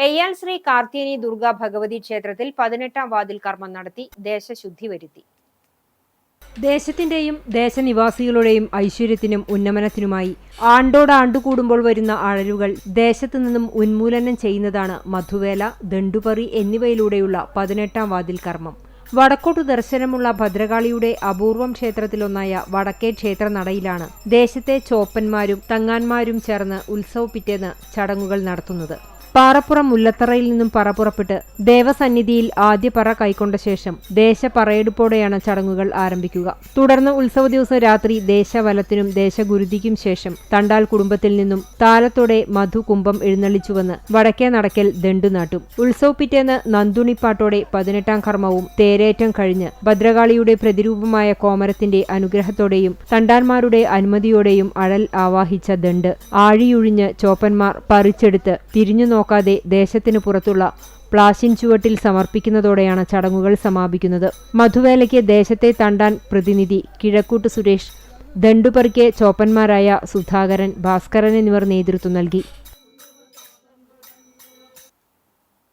എയ്യാൽ ശ്രീ കാർത്തിയനി ദുർഗാ ഭഗവതി ക്ഷേത്രത്തിൽ 18-ാം വാതിൽ കർമ്മം നടത്തി ദേശശുദ്ധി വരുത്തി. ദേശത്തിന്റെയും ദേശനിവാസികളുടെയും ഐശ്വര്യത്തിനും ഉന്നമനത്തിനുമായി ആണ്ടോടാണ്ടു കൂടുമ്പോൾ വരുന്ന അഴലുകൾ ദേശത്തു നിന്നും ഉന്മൂലനം ചെയ്യുന്നതാണ് മധുവേല, ദണ്ടുപറി എന്നിവയിലൂടെയുള്ള 18-ാം വാതിൽ കർമ്മം. വടക്കോട്ടു ദർശനമുള്ള ഭദ്രകാളിയുടെ അപൂർവം ക്ഷേത്രത്തിലൊന്നായ വടക്കേ ക്ഷേത്രനടയിലാണ് ദേശത്തെ ചോപ്പന്മാരും തങ്ങാന്മാരും ചേർന്ന് ഉത്സവപ്പിറ്റേന്ന് ചടങ്ങുകൾ നടത്തുന്നത്. പാറപ്പുറം മുല്ലത്തറയിൽ നിന്നും പറ പുറപ്പെട്ട് ദേവസന്നിധിയിൽ ആദ്യ പറ കൈക്കൊണ്ട ശേഷം ദേശപറയെടുപ്പോടെയാണ് ചടങ്ങുകൾ ആരംഭിക്കുക. തുടർന്ന് ഉത്സവ ദിവസം രാത്രി ദേശവലത്തിനും ദേശഗുരുതിക്കും ശേഷം തണ്ടാൽ കുടുംബത്തിൽ നിന്നും താലത്തോടെ മധുകുംഭം എഴുന്നള്ളിച്ചുവന്ന് വടക്കേ നടക്കൽ ദണ്ടുനാട്ടും. ഉത്സവപ്പിറ്റേന്ന് നന്ദുണിപ്പാട്ടോടെ 18-ാം കർമ്മവും തേരേറ്റം കഴിഞ്ഞ് ഭദ്രകാളിയുടെ പ്രതിരൂപമായ കോമരത്തിന്റെ അനുഗ്രഹത്തോടെയും തണ്ടാന്മാരുടെ അനുമതിയോടെയും അഴൽ ആവാഹിച്ച ദണ്ട് ആഴിയൊഴിഞ്ഞ് ചോപ്പന്മാർ പറിച്ചെടുത്ത് തിരിഞ്ഞു നോക്കാതെ ദേശത്തിനു പുറത്തുള്ള പ്ലാശിൻ ചുവട്ടിൽ സമർപ്പിക്കുന്നതോടെയാണ് ചടങ്ങുകൾ സമാപിക്കുന്നത്. മധുവേലയ്ക്ക് ദേശത്തെ തണ്ടാൻ പ്രതിനിധി കിഴക്കൂട്ട് സുരേഷ്, ദണ്ടുപറിക്ക് ചോപ്പന്മാരായ സുധാകരൻ, ഭാസ്കരൻ എന്നിവർ നേതൃത്വം നൽകി.